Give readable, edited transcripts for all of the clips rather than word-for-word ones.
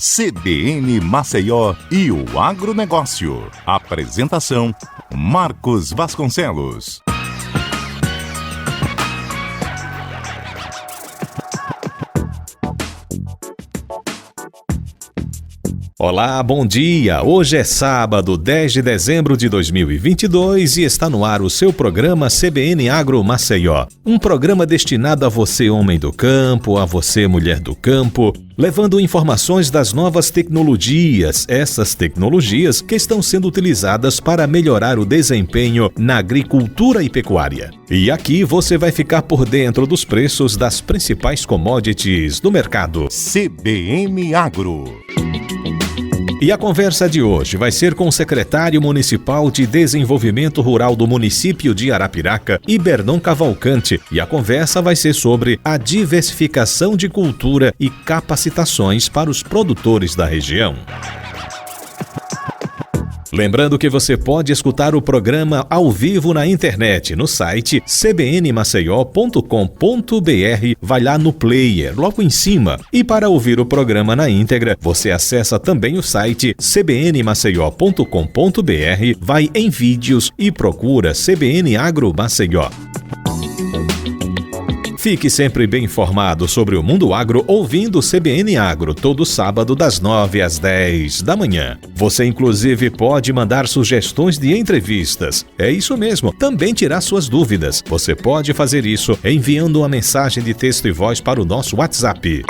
CBN Maceió e o agronegócio. Apresentação: Marcos Vasconcelos. Olá, bom dia! Hoje é sábado, 10 de dezembro de 2022 e está no ar o seu programa CBN Agro Maceió. Um programa destinado a você, homem do campo, a você, mulher do campo, levando informações das novas tecnologias, essas tecnologias que estão sendo utilizadas para melhorar o desempenho na agricultura e pecuária. E aqui você vai ficar por dentro dos preços das principais commodities do mercado. CBN Agro. E a conversa de hoje vai ser com o secretário municipal de Desenvolvimento Rural do município de Arapiraca, Ibernon Cavalcante, e a conversa vai ser sobre a diversificação de cultura e capacitações para os produtores da região. Lembrando que você pode escutar o programa ao vivo na internet, no site cbnmaceió.com.br, vai lá no player, logo em cima. E para ouvir o programa na íntegra, você acessa também o site cbnmaceió.com.br, vai em vídeos e procura CBN Agro Maceió. Fique sempre bem informado sobre o mundo agro ouvindo o CBN Agro todo sábado das 9 às 10 da manhã. Você inclusive pode mandar sugestões de entrevistas. É isso mesmo, também tirar suas dúvidas. Você pode fazer isso enviando uma mensagem de texto e voz para o nosso WhatsApp.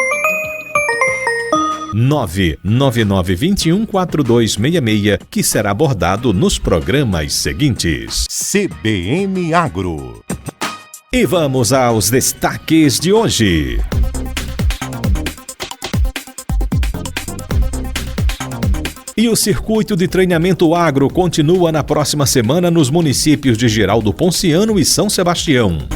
999214266, que será abordado nos programas seguintes. CBN Agro. E vamos aos destaques de hoje. E o circuito de treinamento agro continua na próxima semana nos municípios de Giraldo Ponciano e São Sebastião.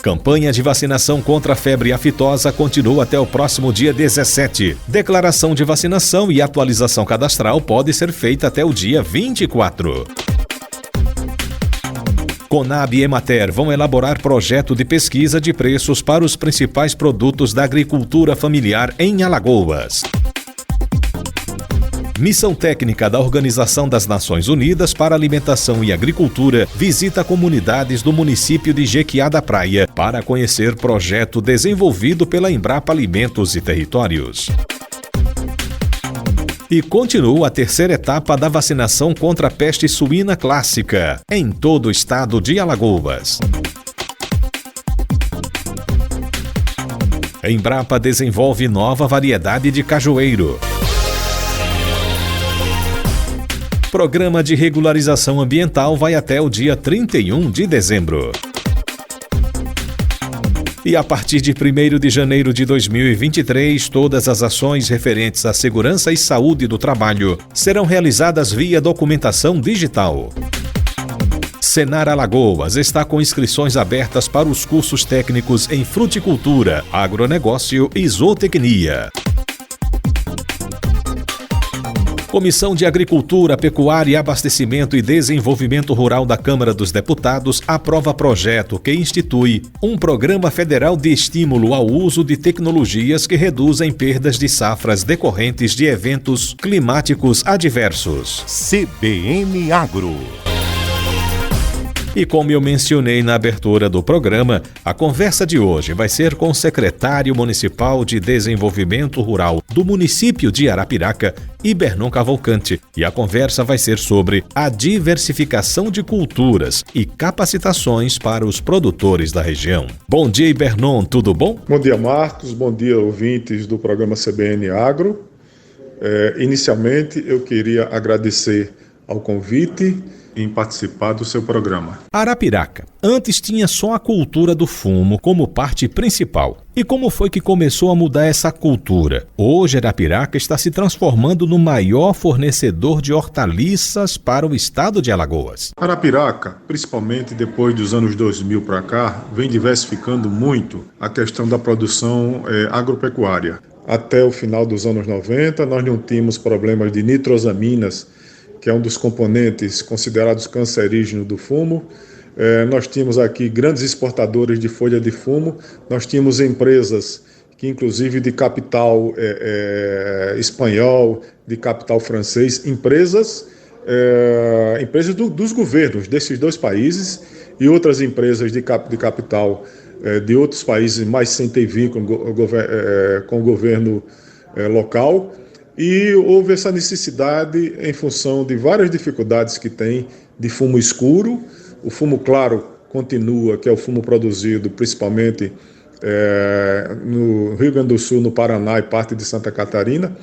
Campanha de vacinação contra a febre aftosa continua até o próximo dia 17. Declaração de vacinação e atualização cadastral pode ser feita até o dia 24. Conab e Emater vão elaborar projeto de pesquisa de preços para os principais produtos da agricultura familiar em Alagoas. Missão técnica da Organização das Nações Unidas para Alimentação e Agricultura visita comunidades do município de Jequiá da Praia para conhecer projeto desenvolvido pela Embrapa Alimentos e Territórios. E continua a terceira etapa da vacinação contra a peste suína clássica em todo o estado de Alagoas. A Embrapa desenvolve nova variedade de cajueiro. Programa de regularização ambiental vai até o dia 31 de dezembro. E a partir de 1º de janeiro de 2023, todas as ações referentes à segurança e saúde do trabalho serão realizadas via documentação digital. Senar Alagoas está com inscrições abertas para os cursos técnicos em fruticultura, agronegócio e zootecnia. Comissão de Agricultura, Pecuária, Abastecimento e Desenvolvimento Rural da Câmara dos Deputados aprova projeto que institui um programa federal de estímulo ao uso de tecnologias que reduzem perdas de safras decorrentes de eventos climáticos adversos. CBN Agro. E como eu mencionei na abertura do programa, a conversa de hoje vai ser com o secretário municipal de Desenvolvimento Rural do município de Arapiraca, Ibernon Cavalcante, e a conversa vai ser sobre a diversificação de culturas e capacitações para os produtores da região. Bom dia, Ibernon, tudo bom? Bom dia, Marcos, bom dia, ouvintes do programa CBN Agro. Inicialmente, eu queria agradecer ao convite em participar do seu programa. Arapiraca antes tinha só a cultura do fumo como parte principal. E como foi que começou a mudar essa cultura? Hoje Arapiraca está se transformando no maior fornecedor de hortaliças para o estado de Alagoas. Arapiraca, principalmente depois dos anos 2000 para cá, vem diversificando muito a questão da produção agropecuária. Até o final dos anos 90, nós não tínhamos problemas de nitrosaminas, que é um dos componentes considerados cancerígenos do fumo. Nós tínhamos aqui grandes exportadores de folha de fumo, nós tínhamos empresas que inclusive de capital espanhol, de capital francês, empresas dos governos desses dois países e outras empresas de capital de outros países, mais sem ter vínculo com o governo local. E houve essa necessidade em função de várias dificuldades que tem de fumo escuro. O fumo claro continua, que é o fumo produzido principalmente no Rio Grande do Sul, no Paraná e parte de Santa Catarina,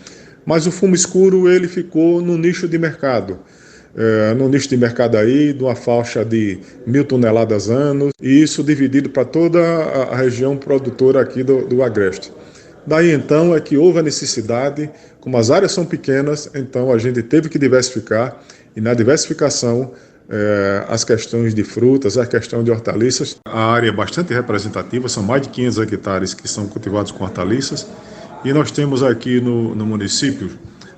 mas o fumo escuro ele ficou no nicho de mercado. No nicho de mercado aí, de uma faixa de 1.000 toneladas ano, e isso dividido para toda a região produtora aqui do Agreste. Daí então é que houve a necessidade, como as áreas são pequenas, então a gente teve que diversificar, e na diversificação as questões de frutas, a questão de hortaliças. A área é bastante representativa, são mais de 500 hectares que são cultivados com hortaliças, e nós temos aqui no município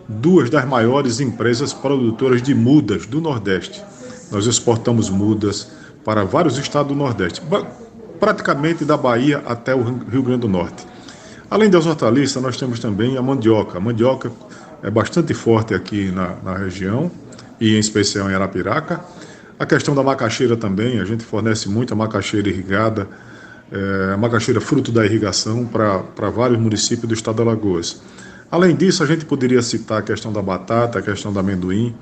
duas das maiores empresas produtoras de mudas do Nordeste. Nós exportamos mudas para vários estados do Nordeste, praticamente da Bahia até o Rio Grande do Norte. Além das hortaliças, nós temos também a mandioca. A mandioca é bastante forte aqui na região, e em especial em Arapiraca. A questão da macaxeira também, a gente fornece muita macaxeira irrigada, macaxeira fruto da irrigação para vários municípios do estado de Alagoas. Além disso, a gente poderia citar a questão da batata, a questão do amendoim,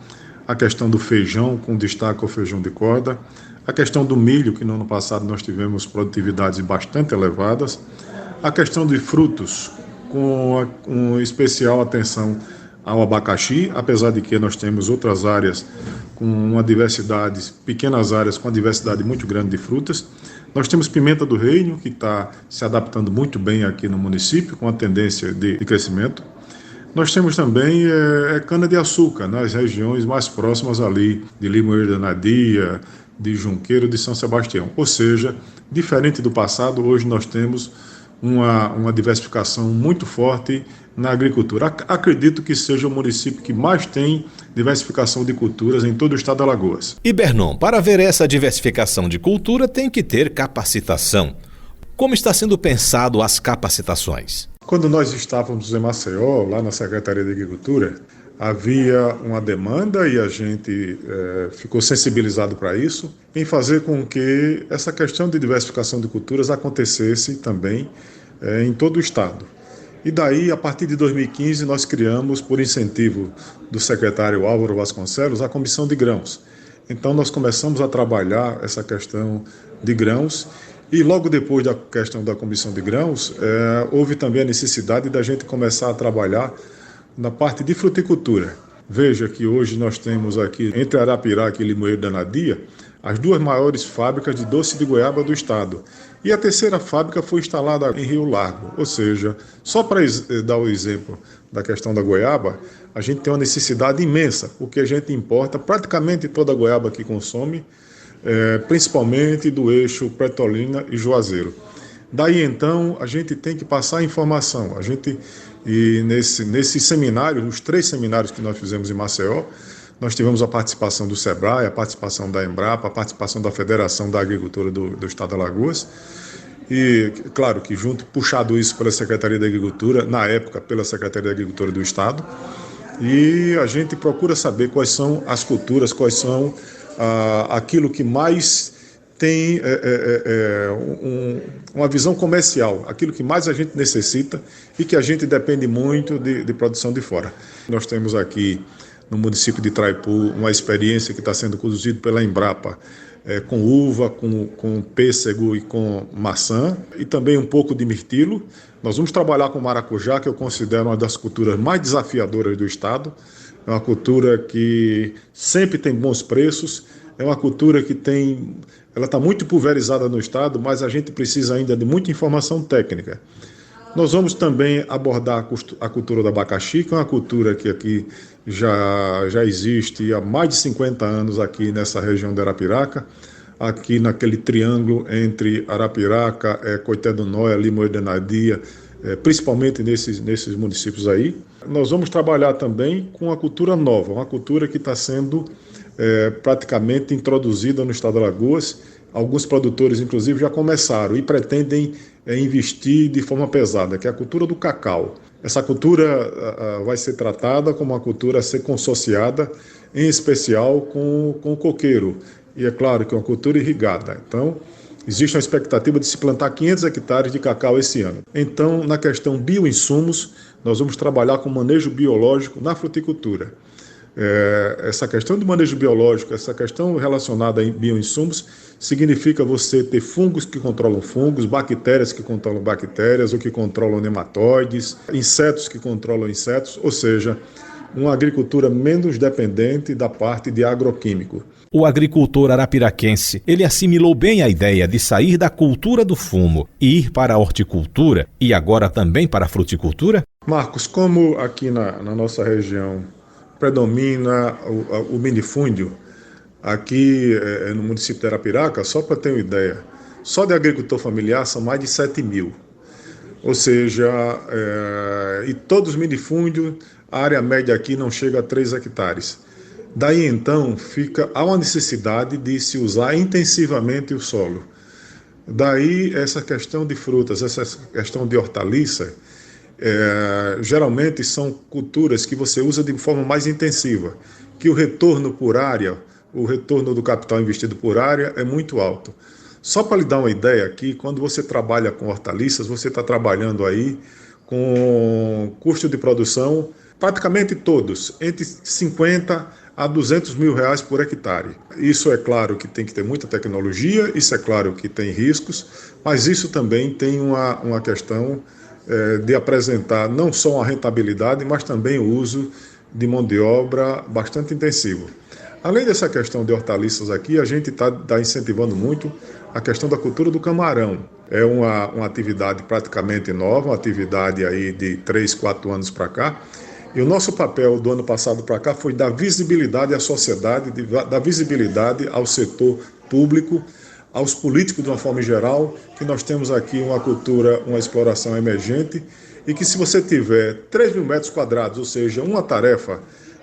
a questão do feijão, com destaque ao feijão de corda, a questão do milho, que no ano passado nós tivemos produtividades bastante elevadas, a questão de frutos, com especial atenção ao abacaxi, apesar de que nós temos outras áreas com uma diversidade, pequenas áreas com uma diversidade muito grande de frutas. Nós temos pimenta do reino, que está se adaptando muito bem aqui no município, com a tendência de crescimento. Nós temos também cana-de-açúcar, nas regiões mais próximas ali, de Limoeiro da Nadia, de Junqueiro, de São Sebastião. Ou seja, diferente do passado, hoje nós temos uma diversificação muito forte na agricultura. Acredito que seja o município que mais tem diversificação de culturas em todo o estado de Alagoas. E Bernon, para ver essa diversificação de cultura tem que ter capacitação. Como está sendo pensado as capacitações? Quando nós estávamos em Maceió, lá na Secretaria de Agricultura, havia uma demanda e a gente ficou sensibilizado para isso, em fazer com que essa questão de diversificação de culturas acontecesse também em todo o estado. E daí, a partir de 2015, nós criamos, por incentivo do secretário Álvaro Vasconcelos, a Comissão de Grãos. Então, nós começamos a trabalhar essa questão de grãos, e logo depois da questão da Comissão de Grãos, houve também a necessidade da gente começar a trabalhar na parte de fruticultura. Veja que hoje nós temos aqui, entre Arapiraca e Limoeiro da Nadia, as duas maiores fábricas de doce de goiaba do estado. E a terceira fábrica foi instalada em Rio Largo. Ou seja, só para dar o exemplo da questão da goiaba, a gente tem uma necessidade imensa, porque a gente importa praticamente toda a goiaba que consome, principalmente do eixo Petrolina e Juazeiro. Daí então a gente tem que passar a informação. E nesse seminário, os 3 seminários que nós fizemos em Maceió, nós tivemos a participação do SEBRAE, a participação da Embrapa, a participação da Federação da Agricultura do Estado de Alagoas. E, claro, que puxado isso pela Secretaria da Agricultura, na época pela Secretaria da Agricultura do Estado. E a gente procura saber quais são as culturas, quais são aquilo que mais tem uma visão comercial, aquilo que mais a gente necessita e que a gente depende muito de produção de fora. Nós temos aqui no município de Traipu uma experiência que está sendo conduzida pela Embrapa, com uva, com pêssego e com maçã, e também um pouco de mirtilo. Nós vamos trabalhar com maracujá, que eu considero uma das culturas mais desafiadoras do estado. É uma cultura que sempre tem bons preços, é uma cultura que ela está muito pulverizada no estado, mas a gente precisa ainda de muita informação técnica. Nós vamos também abordar a cultura do abacaxi, que é uma cultura que aqui já existe há mais de 50 anos aqui nessa região de Arapiraca, aqui naquele triângulo entre Arapiraca, Coité do Nóia, Limoeiro da Nadia, principalmente nesses municípios aí. Nós vamos trabalhar também com a cultura nova, uma cultura que está sendo praticamente introduzida no estado de Alagoas. Alguns produtores, inclusive, já começaram e pretendem investir de forma pesada, que é a cultura do cacau. Essa cultura vai ser tratada como uma cultura a ser consorciada, em especial com o coqueiro. E é claro que é uma cultura irrigada. Então, existe uma expectativa de se plantar 500 hectares de cacau esse ano. Então, na questão bioinsumos, nós vamos trabalhar com manejo biológico na fruticultura. Essa questão do manejo biológico, essa questão relacionada a bioinsumos, significa você ter fungos que controlam fungos, bactérias que controlam bactérias, ou que controlam nematóides, insetos que controlam insetos, ou seja, uma agricultura menos dependente da parte de agroquímico. O agricultor arapiraquense, ele assimilou bem a ideia de sair da cultura do fumo e ir para a horticultura e agora também para a fruticultura? Marcos, como aqui na nossa região predomina o minifúndio, aqui no município de Arapiraca, só para ter uma ideia, só de agricultor familiar são mais de 7 mil. Ou seja, e todos os minifúndios, a área média aqui não chega a 3 hectares. Daí então há uma necessidade de se usar intensivamente o solo. Daí essa questão de frutas, essa questão de hortaliça, geralmente são culturas que você usa de forma mais intensiva, que o retorno por área, o retorno do capital investido por área é muito alto. Só para lhe dar uma ideia aqui, quando você trabalha com hortaliças, você está trabalhando aí com custo de produção, praticamente todos, entre 50 a 200 mil reais por hectare. Isso é claro que tem que ter muita tecnologia, isso é claro que tem riscos, mas isso também tem uma questão de apresentar não só uma rentabilidade, mas também o uso de mão de obra bastante intensivo. Além dessa questão de hortaliças aqui, a gente está incentivando muito a questão da cultura do camarão. É uma atividade praticamente nova, uma atividade aí de 3, 4 anos para cá. E o nosso papel do ano passado para cá foi dar visibilidade à sociedade, dar visibilidade ao setor público, aos políticos de uma forma geral, que nós temos aqui uma cultura, uma exploração emergente e que se você tiver 3 mil metros quadrados, ou seja, uma tarefa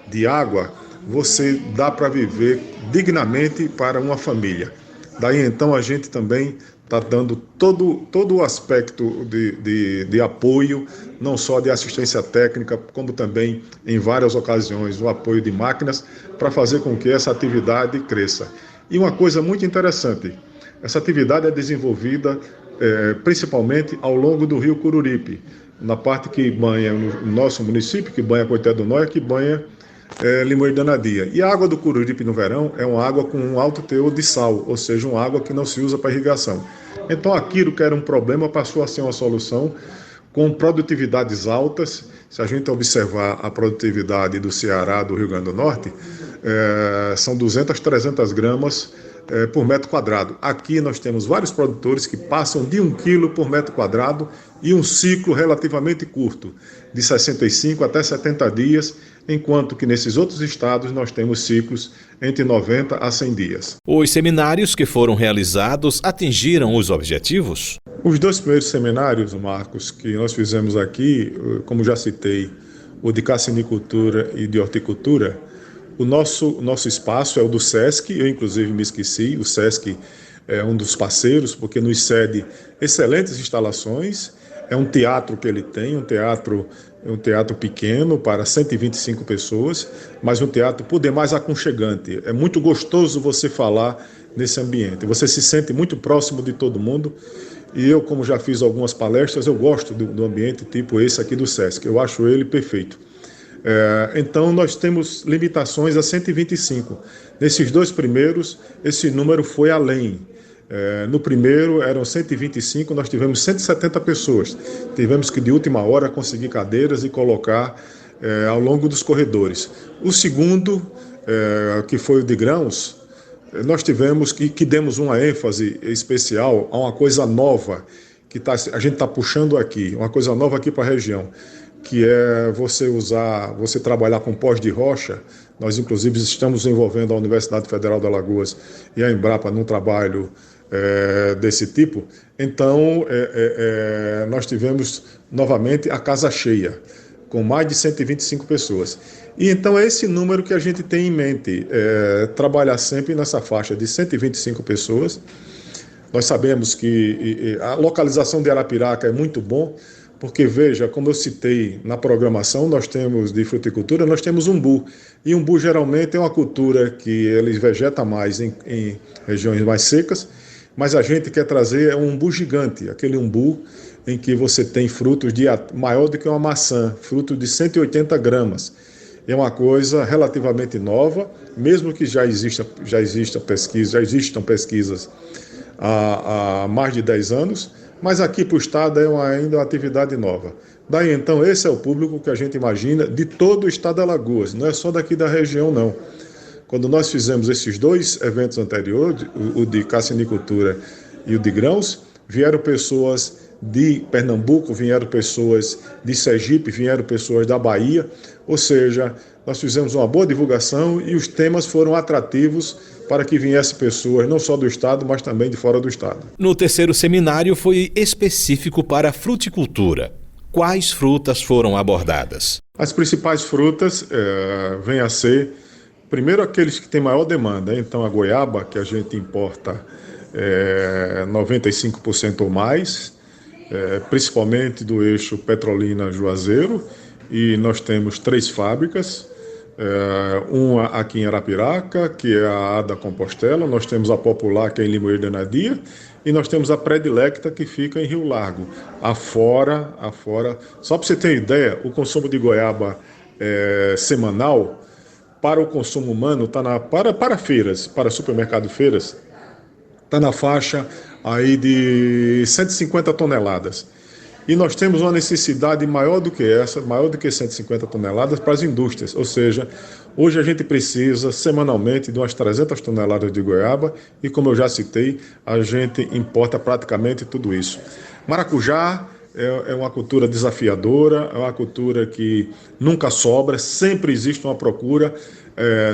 de água, você dá para viver dignamente para uma família. Daí então a gente também está dando todo o aspecto de apoio, não só de assistência técnica, como também, em várias ocasiões, o apoio de máquinas, para fazer com que essa atividade cresça. E uma coisa muito interessante, essa atividade é desenvolvida principalmente ao longo do rio Cururipe, na parte que banha o nosso município, que banha Coité do Nóia, que banha Limoeiro da Anadia. E a água do Cururipe no verão é uma água com um alto teor de sal, ou seja, uma água que não se usa para irrigação. Então aquilo que era um problema passou a ser uma solução com produtividades altas. Se a gente observar a produtividade do Ceará, do Rio Grande do Norte, são 200, 300 gramas por metro quadrado. Aqui nós temos vários produtores que passam de 1 quilo por metro quadrado e um ciclo relativamente curto, de 65 até 70 dias, enquanto que nesses outros estados nós temos ciclos entre 90 a 100 dias. Os seminários que foram realizados atingiram os objetivos? Os 2 primeiros seminários, Marcos, que nós fizemos aqui, como já citei, o de cassinicultura e de horticultura, o nosso espaço é o do SESC, eu inclusive me esqueci, o SESC é um dos parceiros, porque nos cede excelentes instalações, é um teatro que ele tem, um teatro pequeno para 125 pessoas, mas um teatro por demais aconchegante. É muito gostoso você falar nesse ambiente, você se sente muito próximo de todo mundo, e eu, como já fiz algumas palestras, eu gosto do ambiente tipo esse aqui do SESC, eu acho ele perfeito. Então nós temos limitações a 125. Nesses 2 primeiros, esse número foi além. No primeiro eram 125, nós tivemos 170 pessoas. Tivemos que de última hora conseguir cadeiras e colocar ao longo dos corredores. O segundo, que foi o de grãos, nós tivemos que demos uma ênfase especial a uma coisa nova que a gente está puxando aqui, uma coisa nova aqui para a região, que é você trabalhar com pós de rocha. Nós, inclusive, estamos envolvendo a Universidade Federal de Alagoas e a Embrapa num trabalho desse tipo. Então, nós tivemos novamente a casa cheia, com mais de 125 pessoas. E então é esse número que a gente tem em mente, trabalhar sempre nessa faixa de 125 pessoas, Nós sabemos que a localização de Arapiraca é muito bom, porque veja, como eu citei na programação, nós temos de fruticultura, nós temos umbu. E umbu geralmente é uma cultura que ele vegeta mais em regiões mais secas, mas a gente quer trazer um umbu gigante, aquele umbu em que você tem frutos maior do que uma maçã, frutos de 180 gramas. É uma coisa relativamente nova, mesmo que já existam pesquisas há mais de 10 anos, mas aqui para o estado ainda uma atividade nova. Daí então esse é o público que a gente imagina de todo o estado de Alagoas, não é só daqui da região não. Quando nós fizemos esses 2 eventos anteriores, o de cassinicultura e o de grãos, vieram pessoas de Pernambuco, vieram pessoas de Sergipe, vieram pessoas da Bahia, ou seja, nós fizemos uma boa divulgação e os temas foram atrativos para que viessem pessoas não só do estado, mas também de fora do estado. No terceiro seminário foi específico para a fruticultura. Quais frutas foram abordadas? As principais frutas vêm a ser, primeiro, aqueles que têm maior demanda. Então, a goiaba, que a gente importa 95% ou mais, principalmente do eixo Petrolina-Juazeiro, e nós temos 3 fábricas, uma aqui em Arapiraca, que é a Ada Compostela, nós temos a Popular, que é em Limoeiro da Anadia, e nós temos a Predilecta, que fica em Rio Largo, afora. Só para você ter ideia, o consumo de goiaba semanal para o consumo humano, para feiras, para supermercado feiras, está na faixa aí de 150 toneladas. E nós temos uma necessidade maior do que 150 toneladas para as indústrias. Ou seja, hoje a gente precisa semanalmente de umas 300 toneladas de goiaba e, como eu já citei, a gente importa praticamente tudo isso. Maracujá é uma cultura desafiadora, é uma cultura que nunca sobra, sempre existe uma procura,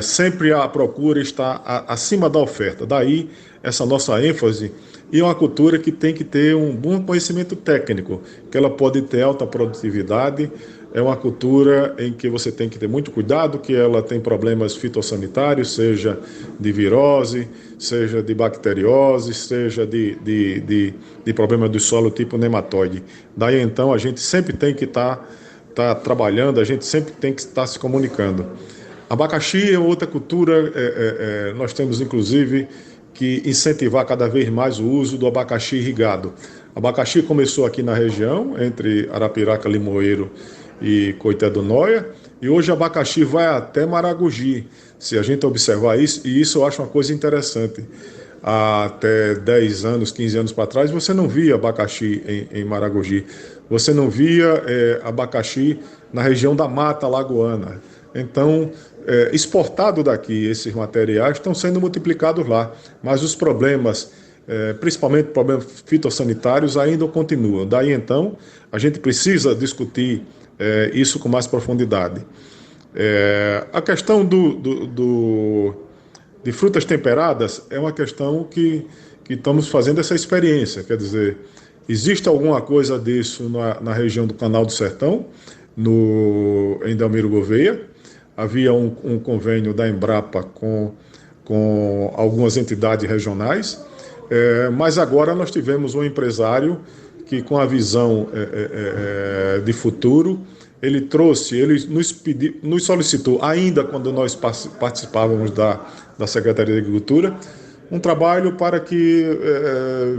sempre a procura está acima da oferta. Daí essa nossa ênfase. E é uma cultura que tem que ter um bom conhecimento técnico, que ela pode ter alta produtividade. É uma cultura em que você tem que ter muito cuidado, que ela tem problemas fitossanitários, seja de virose, seja de bacteriose, seja de problema do solo tipo nematóide. Daí então a gente sempre tem que estar trabalhando, a gente sempre tem que estar se comunicando. Abacaxi é outra cultura, nós temos inclusive que incentivar cada vez mais o uso do abacaxi irrigado. Abacaxi começou aqui na região, entre Arapiraca, Limoeiro e Coité do Noia, e hoje abacaxi vai até Maragogi. Se a gente observar isso, e isso eu acho uma coisa interessante. Há até 10 anos, 15 anos para trás, você não via abacaxi em Maragogi. Você não via abacaxi na região da Mata Lagoana. Então, exportado daqui, esses materiais estão sendo multiplicados lá, mas os problemas, principalmente problemas fitossanitários, ainda continuam. Daí então, a gente precisa discutir isso com mais profundidade. A questão de frutas temperadas é uma questão que estamos fazendo essa experiência, quer dizer, existe alguma coisa disso na região do Canal do Sertão, em Delmiro Gouveia. Havia um convênio da Embrapa com algumas entidades regionais, mas agora nós tivemos um empresário que, com a visão de futuro, ele nos solicitou, ainda quando nós participávamos da Secretaria de Agricultura, um trabalho para que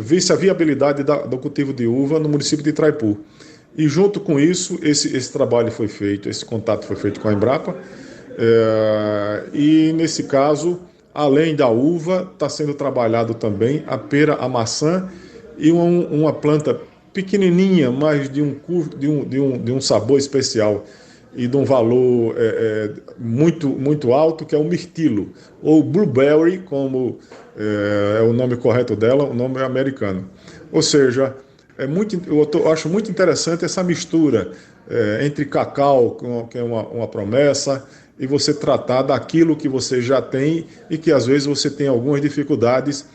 visse a viabilidade do cultivo de uva no município de Itraipu. E junto com isso, esse trabalho foi feito, esse contato foi feito com a Embrapa, e nesse caso, além da uva, está sendo trabalhado também a pera, a maçã e uma planta pequenininha, mas de um sabor especial e de um valor muito, muito alto, que é o mirtilo, ou blueberry, como é o nome correto dela, o nome é americano. Ou seja, eu acho muito interessante essa mistura entre cacau, que é uma promessa, e você tratar daquilo que você já tem e que às vezes você tem algumas dificuldades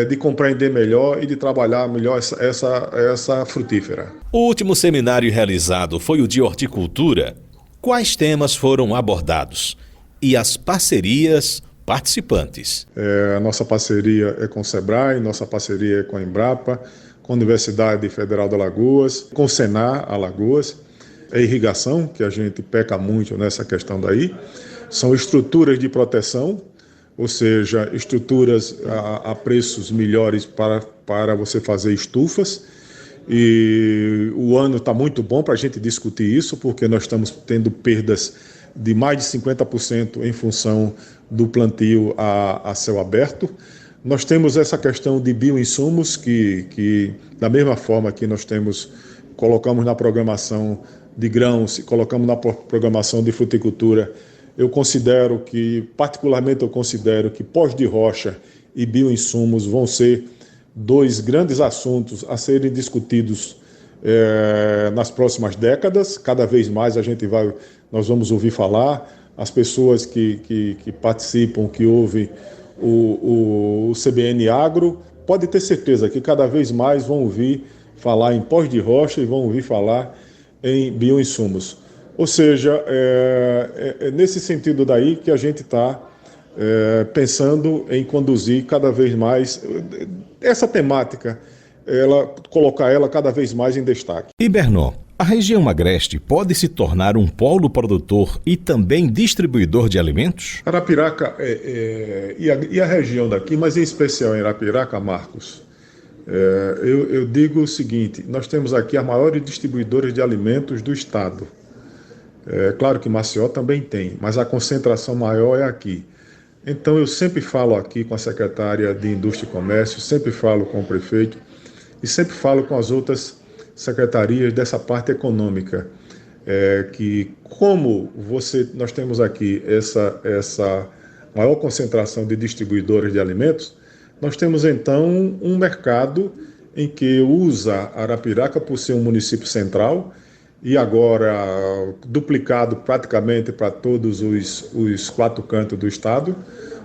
de compreender melhor e de trabalhar melhor essa frutífera. O último seminário realizado foi o de horticultura. Quais temas foram abordados? E as parcerias participantes. A nossa parceria é com o SEBRAE, nossa parceria é com a Embrapa, com a Universidade Federal de Alagoas, com o Senar Alagoas. É irrigação, que a gente peca muito nessa questão daí. São estruturas de proteção, ou seja, estruturas a preços melhores para você fazer estufas. E o ano está muito bom para a gente discutir isso, porque nós estamos tendo perdas de mais de 50% em função do plantio a céu aberto. Nós temos essa questão de bioinsumos, que da mesma forma que nós colocamos na programação de grãos, colocamos na programação de fruticultura, particularmente eu considero que pós de rocha e bioinsumos vão ser dois grandes assuntos a serem discutidos nas próximas décadas. Cada vez mais nós vamos ouvir falar, as pessoas que participam, que ouvem o CBN Agro, pode ter certeza que cada vez mais vão ouvir falar em pós de rocha e vão ouvir falar em bioinsumos. Ou seja, é nesse sentido daí que a gente está pensando em conduzir cada vez mais essa temática, colocar ela cada vez mais em destaque. Ibernon, a região agreste pode se tornar um polo produtor e também distribuidor de alimentos? Arapiraca e a região daqui, mas em especial em Arapiraca, Marcos, eu digo o seguinte: nós temos aqui as maiores distribuidoras de alimentos do estado. Claro que Maceió também tem, mas a concentração maior é aqui. Então eu sempre falo aqui com a secretária de Indústria e Comércio, sempre falo com o prefeito e sempre falo com as outras secretarias dessa parte econômica, que como nós temos aqui essa maior concentração de distribuidores de alimentos, nós temos então um mercado em que usa Arapiraca por ser um município central e agora duplicado praticamente para todos os 4 cantos do estado,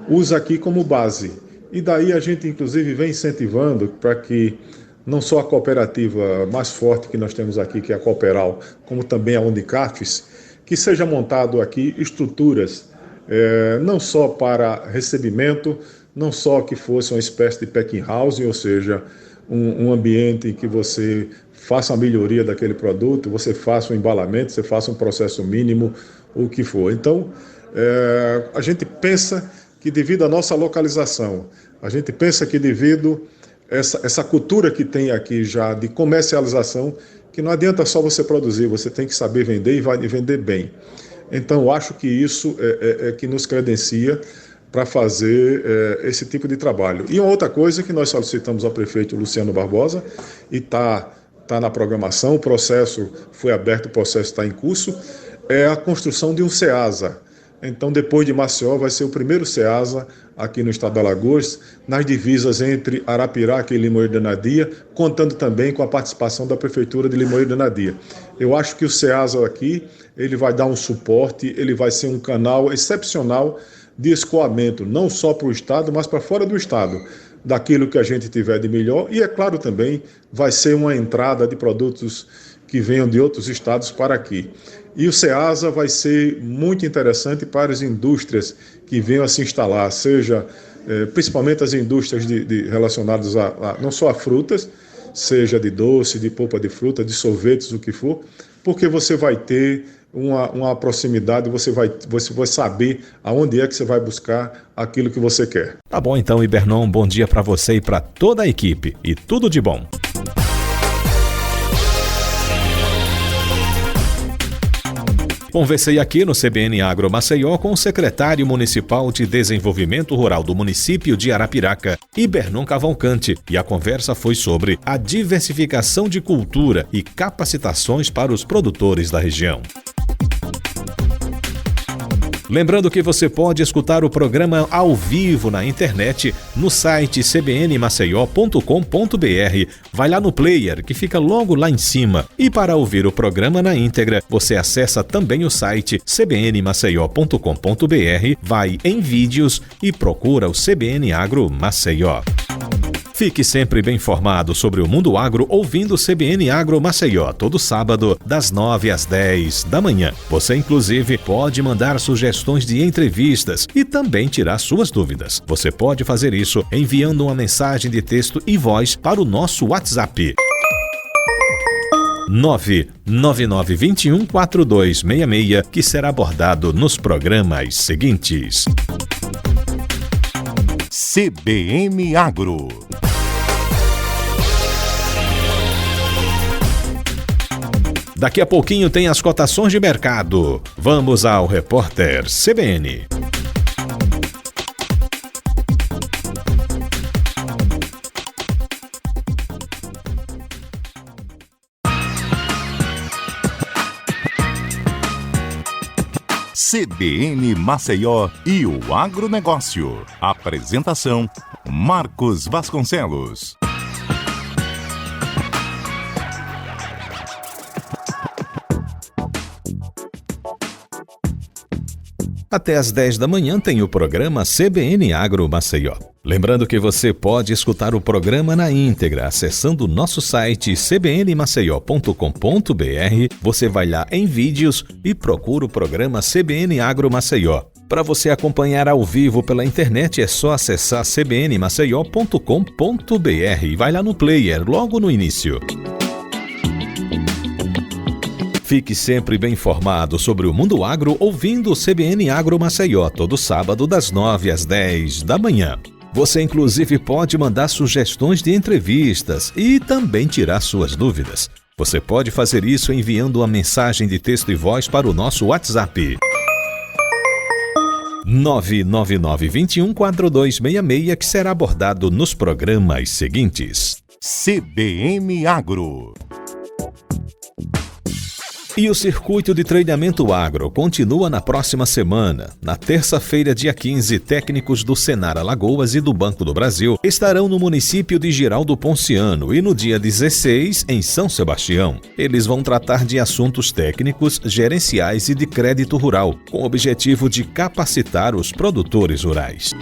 usa aqui como base. E daí a gente inclusive vem incentivando para que não só a cooperativa mais forte que nós temos aqui, que é a Cooperal, como também a Unicafes, que seja montado aqui estruturas, não só para recebimento, não só que fosse uma espécie de packing house, ou seja, um ambiente em que você faça a melhoria daquele produto, você faça um embalamento, você faça um processo mínimo, o que for. Então, a gente pensa que devido à nossa localização, a gente pensa que devido essa cultura que tem aqui já de comercialização, que não adianta só você produzir, você tem que saber vender e vender bem. Então, eu acho que isso é que nos credencia para fazer esse tipo de trabalho. E uma outra coisa que nós solicitamos ao prefeito Luciano Barbosa, e está na programação, o processo foi aberto, o processo está em curso, é a construção de um SEASA. Então, depois de Maceió, vai ser o primeiro SEASA aqui no estado de Alagoas, nas divisas entre Arapiraca e Limoeiro de Anadia, contando também com a participação da Prefeitura de Limoeiro de Anadia. Eu acho que o SEASA aqui, ele vai dar um suporte, ele vai ser um canal excepcional de escoamento, não só para o estado, mas para fora do estado, daquilo que a gente tiver de melhor. E, é claro, também vai ser uma entrada de produtos que venham de outros estados para aqui. E o SEASA vai ser muito interessante para as indústrias que venham a se instalar, seja principalmente as indústrias relacionadas não só a frutas, seja de doce, de polpa de fruta, de sorvetes, o que for, porque você vai ter uma proximidade, você vai saber aonde é que você vai buscar aquilo que você quer. Tá bom então, Ibernon, bom dia para você e para toda a equipe e tudo de bom. Conversei aqui no CBN Agro Maceió com o secretário municipal de Desenvolvimento Rural do município de Arapiraca, Ibernon Cavalcante, e a conversa foi sobre a diversificação de cultura e capacitações para os produtores da região. Lembrando que você pode escutar o programa ao vivo na internet no site cbnmaceió.com.br. Vai lá no player, que fica logo lá em cima. E para ouvir o programa na íntegra, você acessa também o site cbnmaceió.com.br, vai em vídeos e procura o CBN Agro Maceió. Fique sempre bem informado sobre o mundo agro ouvindo o CBN Agro Maceió, todo sábado, das 9 às 10 da manhã. Você, inclusive, pode mandar sugestões de entrevistas e também tirar suas dúvidas. Você pode fazer isso enviando uma mensagem de texto e voz para o nosso WhatsApp. 999214266, que será abordado nos programas seguintes. CBN Agro. Daqui a pouquinho tem as cotações de mercado. Vamos ao repórter CBN. CBN Maceió e o agronegócio. Apresentação: Marcos Vasconcelos. Até às 10 da manhã tem o programa CBN Agro Maceió. Lembrando que você pode escutar o programa na íntegra acessando o nosso site cbnmaceió.com.br. Você vai lá em vídeos e procura o programa CBN Agro Maceió. Para você acompanhar ao vivo pela internet é só acessar cbnmaceió.com.br e vai lá no player logo no início. Fique sempre bem informado sobre o mundo agro ouvindo o CBN Agro Maceió, todo sábado das 9 às 10 da manhã. Você inclusive pode mandar sugestões de entrevistas e também tirar suas dúvidas. Você pode fazer isso enviando uma mensagem de texto e voz para o nosso WhatsApp. 999214266, que será abordado nos programas seguintes. CBN Agro. E o circuito de treinamento agro continua na próxima semana. Na terça-feira, dia 15, técnicos do Senar Alagoas e do Banco do Brasil estarão no município de Girau do Ponciano e no dia 16, em São Sebastião. Eles vão tratar de assuntos técnicos, gerenciais e de crédito rural, com o objetivo de capacitar os produtores rurais.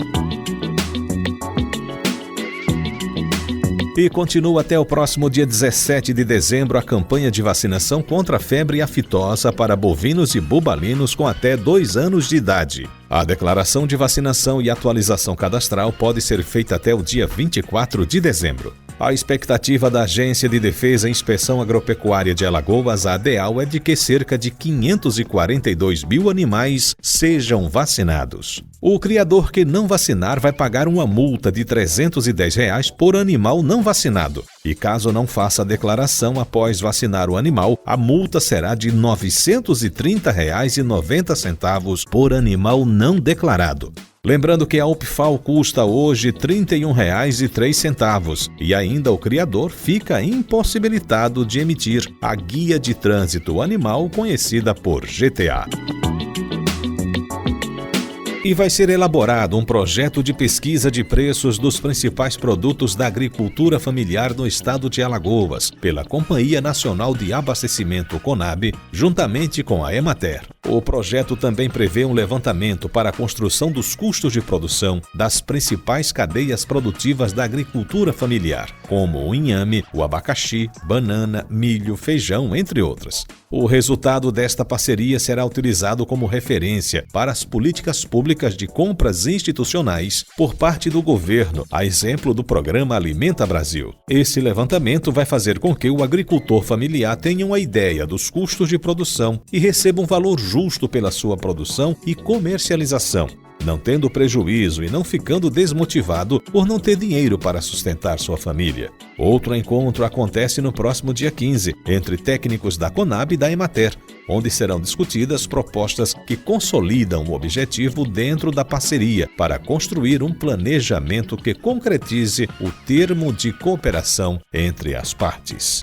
E continua até o próximo dia 17 de dezembro a campanha de vacinação contra a febre aftosa para bovinos e bubalinos com até 2 anos de idade. A declaração de vacinação e atualização cadastral pode ser feita até o dia 24 de dezembro. A expectativa da Agência de Defesa e Inspeção Agropecuária de Alagoas, a ADEAL, é de que cerca de 542 mil animais sejam vacinados. O criador que não vacinar vai pagar uma multa de R$ 310 por animal não vacinado. E caso não faça a declaração após vacinar o animal, a multa será de R$ 930,90 por animal não declarado. Lembrando que a UPFAL custa hoje R$ 31,03 e ainda o criador fica impossibilitado de emitir a Guia de Trânsito Animal, conhecida por GTA. E vai ser elaborado um projeto de pesquisa de preços dos principais produtos da agricultura familiar no estado de Alagoas, pela Companhia Nacional de Abastecimento CONAB, juntamente com a Emater. O projeto também prevê um levantamento para a construção dos custos de produção das principais cadeias produtivas da agricultura familiar, como o inhame, o abacaxi, banana, milho, feijão, entre outras. O resultado desta parceria será utilizado como referência para as políticas públicas de compras institucionais por parte do governo, a exemplo do programa Alimenta Brasil. Esse levantamento vai fazer com que o agricultor familiar tenha uma ideia dos custos de produção e receba um valor justo pela sua produção e comercialização, não tendo prejuízo e não ficando desmotivado por não ter dinheiro para sustentar sua família. Outro encontro acontece no próximo dia 15, entre técnicos da CONAB e da Emater, onde serão discutidas propostas que consolidam o objetivo dentro da parceria para construir um planejamento que concretize o termo de cooperação entre as partes.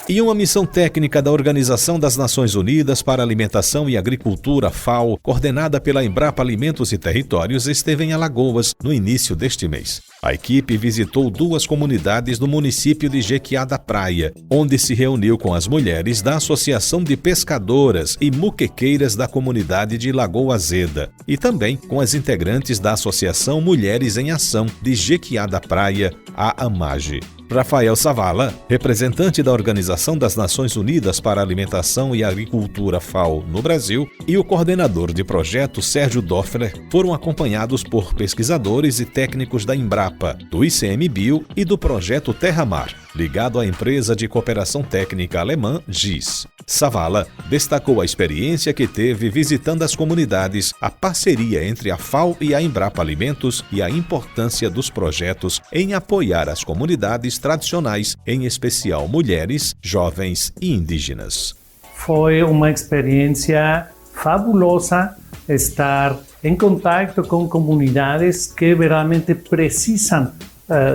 E uma missão técnica da Organização das Nações Unidas para Alimentação e Agricultura, FAO, coordenada pela Embrapa Alimentos e Territórios, esteve em Alagoas no início deste mês. A equipe visitou 2 comunidades do município de Jequiá da Praia, onde se reuniu com as mulheres da Associação de Pescadoras e Muquequeiras da comunidade de Lagoa Azeda e também com as integrantes da Associação Mulheres em Ação de Jequiá da Praia, a AMAGE. Rafael Savala, representante da Organização das Nações Unidas para a Alimentação e Agricultura, FAO, no Brasil, e o coordenador de projeto, Sérgio Doffler, foram acompanhados por pesquisadores e técnicos da Embrapa, do ICMBio e do projeto Terra Mar, ligado à empresa de cooperação técnica alemã GIS. Savala destacou a experiência que teve visitando as comunidades, a parceria entre a FAO e a Embrapa Alimentos e a importância dos projetos em apoiar as comunidades tradicionais, em especial mulheres, jovens e indígenas. Foi uma experiência fabulosa estar em contato com comunidades que realmente precisam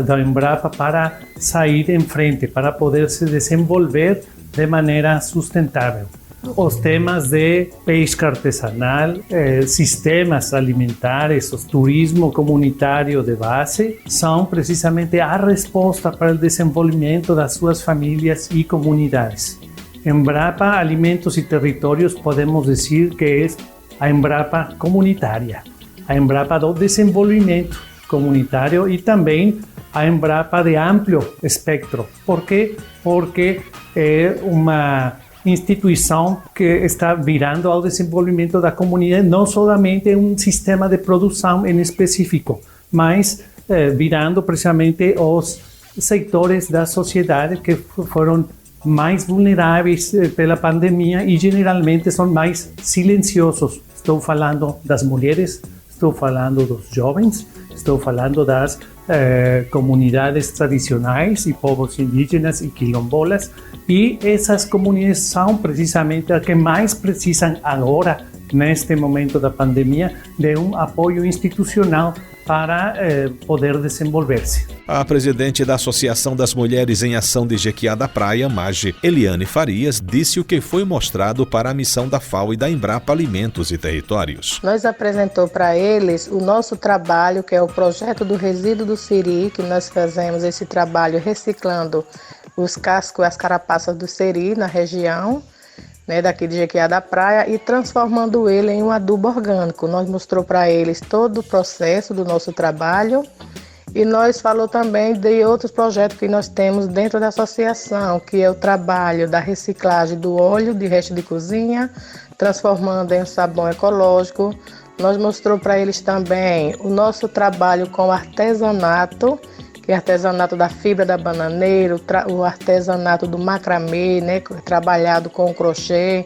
da Embrapa para sair em frente, para poder se desenvolver de maneira sustentável. Os temas de pesca artesanal, sistemas alimentares, o turismo comunitário de base são precisamente a resposta para o desenvolvimento das suas famílias e comunidades. Embrapa Alimentos e Territórios podemos dizer que é a Embrapa comunitária, a Embrapa do desenvolvimento comunitário e também a Embrapa de amplo espectro. Por quê? Porque é uma instituição que está virando ao desenvolvimento da comunidade, não somente um sistema de produção em específico, mas virando precisamente os setores da sociedade que foram mais vulneráveis pela pandemia e generalmente são mais silenciosos. Estou falando das mulheres, estou falando dos jovens, estou falando das comunidades tradicionais e povos indígenas e quilombolas, e essas comunidades são precisamente as que mais precisam agora, neste momento da pandemia, de um apoio institucional para poder desenvolver-se. A presidente da Associação das Mulheres em Ação de Jequiá da Praia, MAGE, Eliane Farias, disse o que foi mostrado para a missão da FAO e da Embrapa Alimentos e Territórios. Nós apresentou para eles o nosso trabalho, que é o projeto do resíduo do siri, que nós fazemos esse trabalho reciclando os cascos e as carapaças do siri na região, daqui de Jequiá da Praia, e transformando ele em um adubo orgânico. Nós mostrou para eles todo o processo do nosso trabalho e nós falou também de outros projetos que nós temos dentro da associação, que é o trabalho da reciclagem do óleo de resto de cozinha, transformando em sabão ecológico. Nós mostrou para eles também o nosso trabalho com artesanato, que é artesanato da fibra da bananeira, o artesanato do macramê, trabalhado com crochê.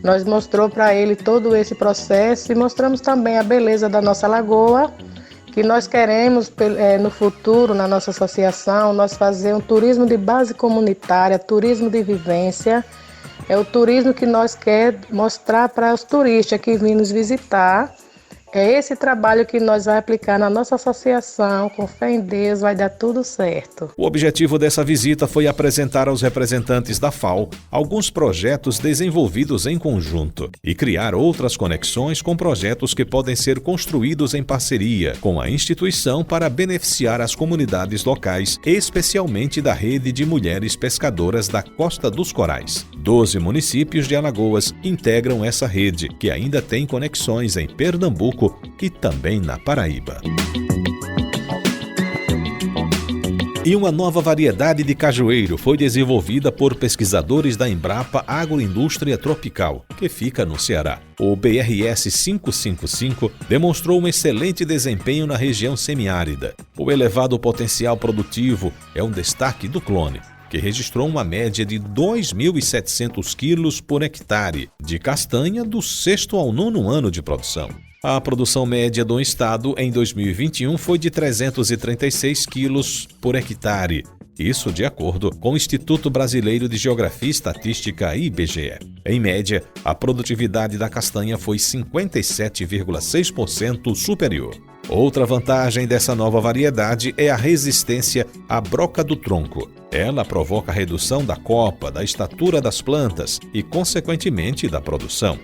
Nós mostrou para ele todo esse processo e mostramos também a beleza da nossa lagoa, que nós queremos no futuro, na nossa associação, nós fazer um turismo de base comunitária, turismo de vivência. É o turismo que nós queremos mostrar para os turistas que vêm nos visitar. É esse trabalho que nós vamos aplicar na nossa associação, com fé em Deus, vai dar tudo certo. O objetivo dessa visita foi apresentar aos representantes da FAO alguns projetos desenvolvidos em conjunto e criar outras conexões com projetos que podem ser construídos em parceria com a instituição para beneficiar as comunidades locais, especialmente da rede de mulheres pescadoras da Costa dos Corais. 12 municípios de Alagoas integram essa rede, que ainda tem conexões em Pernambuco e também na Paraíba. E uma nova variedade de cajueiro foi desenvolvida por pesquisadores da Embrapa Agroindústria Tropical, que fica no Ceará. O BRS 555 demonstrou um excelente desempenho na região semiárida. O elevado potencial produtivo é um destaque do clone, que registrou uma média de 2.700 quilos por hectare de castanha do 6º ao 9º ano de produção. A produção média do estado em 2021 foi de 336 quilos por hectare, isso de acordo com o Instituto Brasileiro de Geografia e Estatística, IBGE. Em média, a produtividade da castanha foi 57,6% superior. Outra vantagem dessa nova variedade é a resistência à broca do tronco. Ela provoca a redução da copa, da estatura das plantas e, consequentemente, da produção.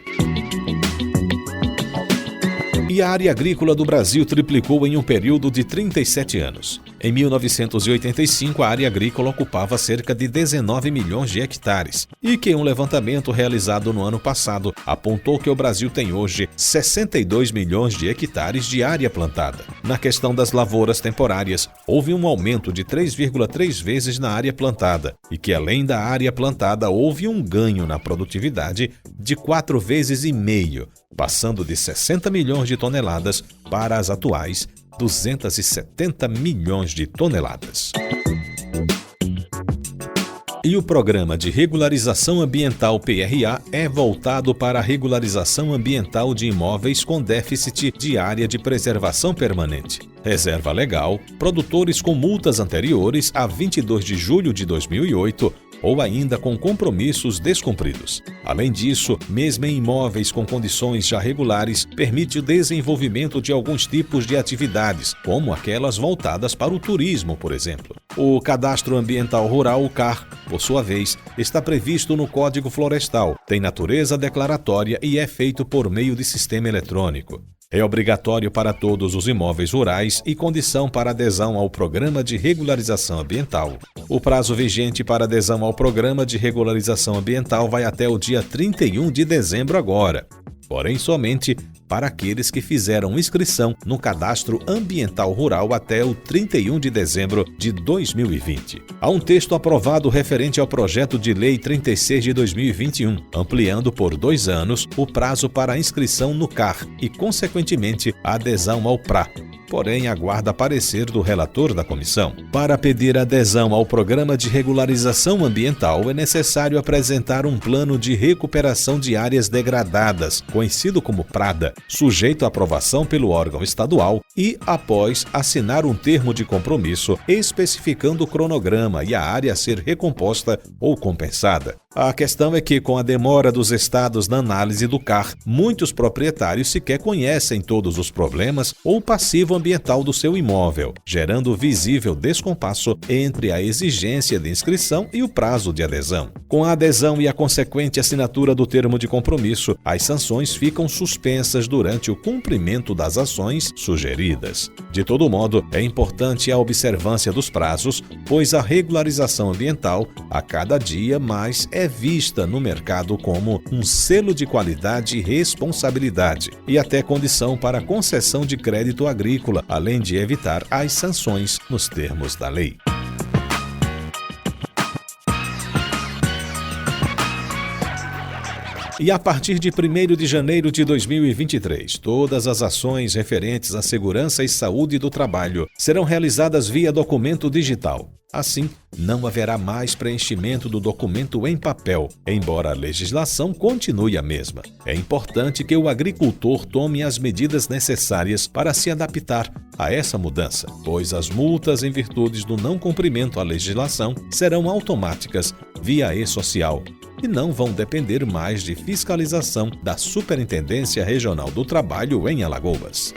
E a área agrícola do Brasil triplicou em um período de 37 anos. Em 1985, a área agrícola ocupava cerca de 19 milhões de hectares e que um levantamento realizado no ano passado apontou que o Brasil tem hoje 62 milhões de hectares de área plantada. Na questão das lavouras temporárias, houve um aumento de 3,3 vezes na área plantada e que, além da área plantada, houve um ganho na produtividade de 4,5 vezes, passando de 60 milhões de toneladas para as atuais 270 milhões de toneladas. E o Programa de Regularização Ambiental PRA é voltado para a regularização ambiental de imóveis com déficit de área de preservação permanente. Reserva legal, produtores com multas anteriores a 22 de julho de 2008 ou ainda com compromissos descumpridos. Além disso, mesmo em imóveis com condições já regulares, permite o desenvolvimento de alguns tipos de atividades, como aquelas voltadas para o turismo, por exemplo. O Cadastro Ambiental Rural, o CAR, por sua vez, está previsto no Código Florestal, tem natureza declaratória e é feito por meio de sistema eletrônico. É obrigatório para todos os imóveis rurais e condição para adesão ao Programa de Regularização Ambiental. O prazo vigente para adesão ao Programa de Regularização Ambiental vai até o dia 31 de dezembro agora, porém somente para aqueles que fizeram inscrição no Cadastro Ambiental Rural até o 31 de dezembro de 2020. Há um texto aprovado referente ao Projeto de Lei 36 de 2021, ampliando por 2 anos o prazo para a inscrição no CAR e, consequentemente, a adesão ao PRA. Porém, aguarda parecer do relator da comissão. Para pedir adesão ao Programa de Regularização Ambiental, é necessário apresentar um plano de recuperação de áreas degradadas, conhecido como PRADA, sujeito à aprovação pelo órgão estadual e, após, assinar um termo de compromisso especificando o cronograma e a área a ser recomposta ou compensada. A questão é que, com a demora dos estados na análise do CAR, muitos proprietários sequer conhecem todos os problemas ou passivo ambiental do seu imóvel, gerando visível descompasso entre a exigência de inscrição e o prazo de adesão. Com a adesão e a consequente assinatura do termo de compromisso, as sanções ficam suspensas durante o cumprimento das ações sugeridas. De todo modo, é importante a observância dos prazos, pois a regularização ambiental, a cada dia mais, é vista no mercado como um selo de qualidade e responsabilidade e até condição para concessão de crédito agrícola, além de evitar as sanções nos termos da lei. E a partir de 1º de janeiro de 2023, todas as ações referentes à segurança e saúde do trabalho serão realizadas via documento digital. Assim, não haverá mais preenchimento do documento em papel, embora a legislação continue a mesma. É importante que o agricultor tome as medidas necessárias para se adaptar a essa mudança, pois as multas em virtude do não cumprimento à legislação serão automáticas via e-social e não vão depender mais de fiscalização da Superintendência Regional do Trabalho em Alagoas.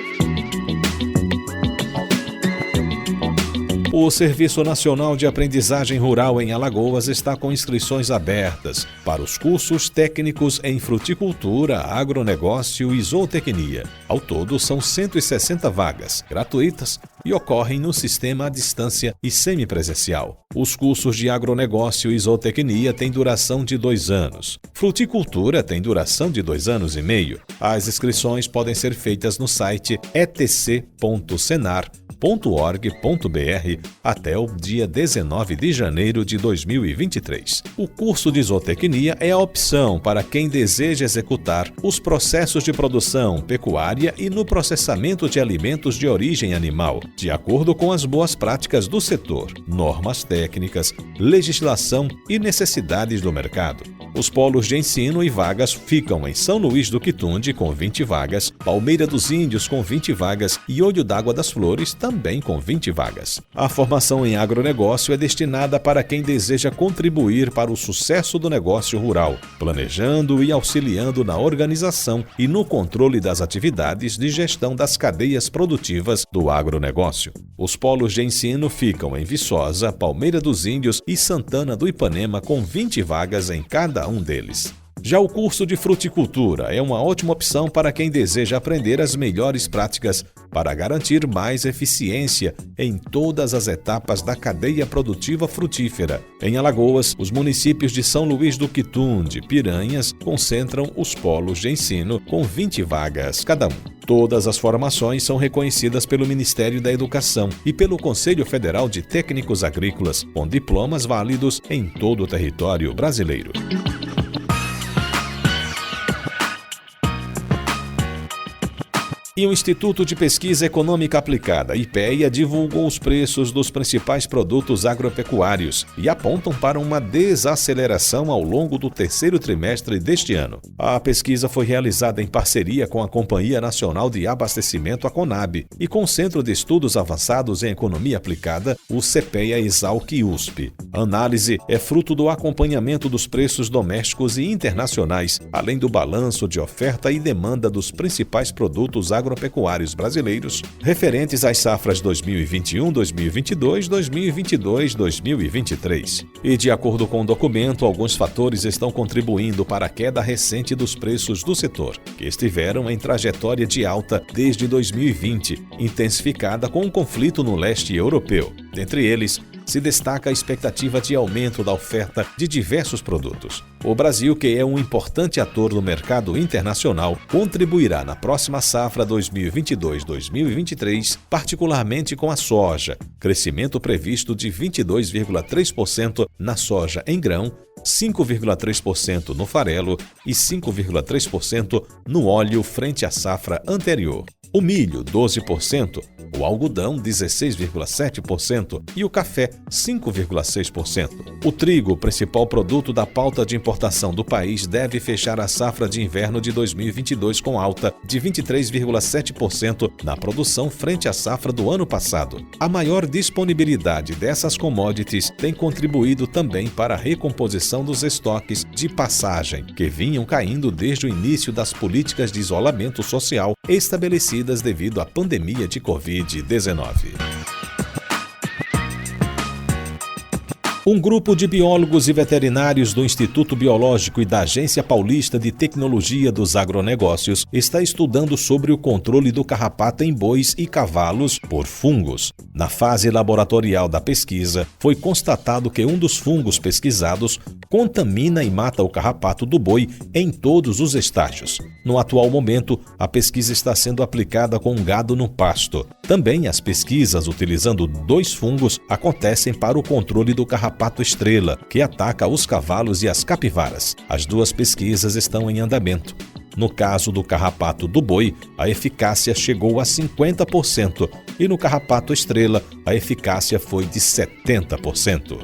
O Serviço Nacional de Aprendizagem Rural em Alagoas está com inscrições abertas para os cursos técnicos em fruticultura, agronegócio e zootecnia. Ao todo, são 160 vagas, gratuitas, e ocorrem no sistema à distância e semipresencial. Os cursos de agronegócio e zootecnia têm duração de 2 anos. Fruticultura tem duração de 2 anos e meio. As inscrições podem ser feitas no site etc.senar.org.br até o dia 19 de janeiro de 2023. O curso de zootecnia é a opção para quem deseja executar os processos de produção pecuária e no processamento de alimentos de origem animal, de acordo com as boas práticas do setor, normas técnicas, legislação e necessidades do mercado. Os polos de ensino e vagas ficam em São Luís do Quitunde, com 20 vagas, Palmeira dos Índios, com 20 vagas e Olho d'Água das Flores, também com 20 vagas. A formação em agronegócio é destinada para quem deseja contribuir para o sucesso do negócio rural, planejando e auxiliando na organização e no controle das atividades de gestão das cadeias produtivas do agronegócio. Os polos de ensino ficam em Viçosa, Palmeira dos Índios e Santana do Ipanema, com 20 vagas em cada um deles. Já o curso de fruticultura é uma ótima opção para quem deseja aprender as melhores práticas para garantir mais eficiência em todas as etapas da cadeia produtiva frutífera. Em Alagoas, os municípios de São Luís do Quitunde e Piranhas concentram os polos de ensino com 20 vagas cada um. Todas as formações são reconhecidas pelo Ministério da Educação e pelo Conselho Federal de Técnicos Agrícolas, com diplomas válidos em todo o território brasileiro. E o Instituto de Pesquisa Econômica Aplicada, IPEA, divulgou os preços dos principais produtos agropecuários e apontam para uma desaceleração ao longo do terceiro trimestre deste ano. A pesquisa foi realizada em parceria com a Companhia Nacional de Abastecimento, a CONAB, e com o Centro de Estudos Avançados em Economia Aplicada, o CPEA-ESALC-USP. A análise é fruto do acompanhamento dos preços domésticos e internacionais, além do balanço de oferta e demanda dos principais produtos agropecuários brasileiros, referentes às safras 2021, 2022, 2022, 2023. E, de acordo com o documento, alguns fatores estão contribuindo para a queda recente dos preços do setor, que estiveram em trajetória de alta desde 2020, intensificada com o conflito no leste europeu. Dentre eles, se destaca a expectativa de aumento da oferta de diversos produtos. O Brasil, que é um importante ator no mercado internacional, contribuirá na próxima safra 2022-2023, particularmente com a soja, crescimento previsto de 22,3% na soja em grão, 5,3% no farelo e 5,3% no óleo frente à safra anterior. O milho, 12%, o algodão, 16,7% e o café, 5,6%. O trigo, principal produto da pauta de importação do país, deve fechar a safra de inverno de 2022 com alta de 23,7% na produção frente à safra do ano passado. A maior disponibilidade dessas commodities tem contribuído também para a recomposição dos estoques de passagem, que vinham caindo desde o início das políticas de isolamento social estabelecidas devido à pandemia de Covid-19. Um grupo de biólogos e veterinários do Instituto Biológico e da Agência Paulista de Tecnologia dos Agronegócios está estudando sobre o controle do carrapato em bois e cavalos por fungos. Na fase laboratorial da pesquisa, foi constatado que um dos fungos pesquisados contamina e mata o carrapato do boi em todos os estágios. No atual momento, a pesquisa está sendo aplicada com gado no pasto. Também as pesquisas utilizando 2 fungos acontecem para o controle do carrapato estrela, que ataca os cavalos e as capivaras. As 2 pesquisas estão em andamento. No caso do carrapato do boi, a eficácia chegou a 50% e no carrapato estrela, a eficácia foi de 70%.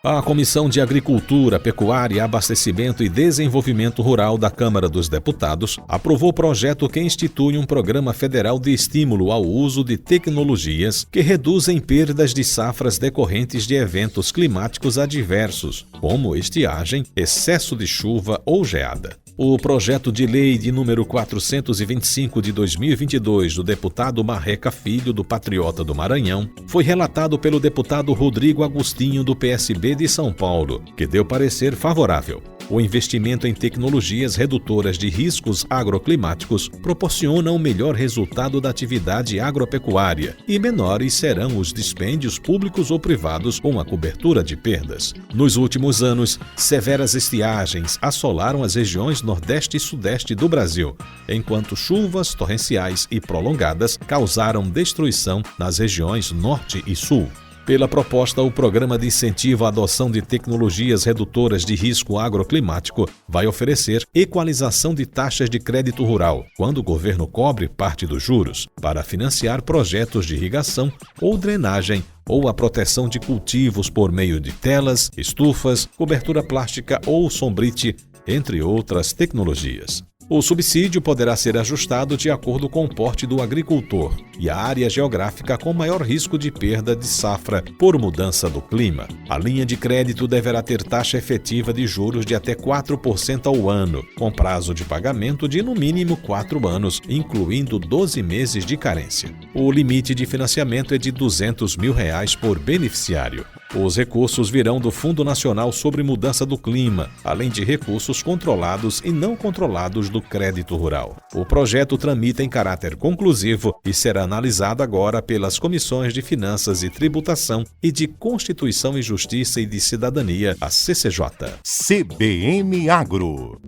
A Comissão de Agricultura, Pecuária, Abastecimento e Desenvolvimento Rural da Câmara dos Deputados aprovou o projeto que institui um programa federal de estímulo ao uso de tecnologias que reduzem perdas de safras decorrentes de eventos climáticos adversos, como estiagem, excesso de chuva ou geada. O projeto de lei de número 425 de 2022 do deputado Marreca Filho, do Patriota do Maranhão, foi relatado pelo deputado Rodrigo Agostinho, do PSB de São Paulo, que deu parecer favorável. O investimento em tecnologias redutoras de riscos agroclimáticos proporciona um melhor resultado da atividade agropecuária e menores serão os dispêndios públicos ou privados com a cobertura de perdas. Nos últimos anos, severas estiagens assolaram as regiões Nordeste e Sudeste do Brasil, enquanto chuvas torrenciais e prolongadas causaram destruição nas regiões Norte e Sul. Pela proposta, o Programa de Incentivo à Adoção de Tecnologias Redutoras de Risco Agroclimático vai oferecer equalização de taxas de crédito rural, quando o governo cobre parte dos juros, para financiar projetos de irrigação ou drenagem ou a proteção de cultivos por meio de telas, estufas, cobertura plástica ou sombrite, entre outras tecnologias. O subsídio poderá ser ajustado de acordo com o porte do agricultor e a área geográfica com maior risco de perda de safra por mudança do clima. A linha de crédito deverá ter taxa efetiva de juros de até 4% ao ano, com prazo de pagamento de no mínimo 4 anos, incluindo 12 meses de carência. O limite de financiamento é de R$ 200 mil por beneficiário. Os recursos virão do Fundo Nacional sobre Mudança do Clima, além de recursos controlados e não controlados do crédito rural. O projeto tramita em caráter conclusivo e será analisado agora pelas Comissões de Finanças e Tributação e de Constituição e Justiça e de Cidadania, a CCJ. CBN Agro.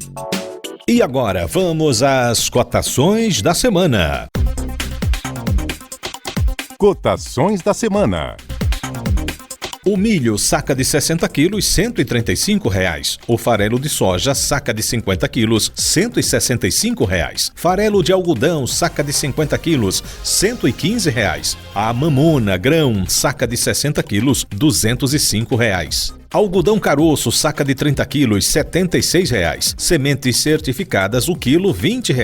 E agora vamos às cotações da semana. Cotações da semana. O milho, saca de 60 quilos, R$ 135. O farelo de soja, saca de 50 quilos, R$ 165. Farelo de algodão, saca de 50 quilos, R$ 115. A mamona, grão, saca de 60 quilos, R$ 205. Algodão caroço, saca de 30 quilos, R$ 76. Sementes certificadas, o quilo, R$ 20.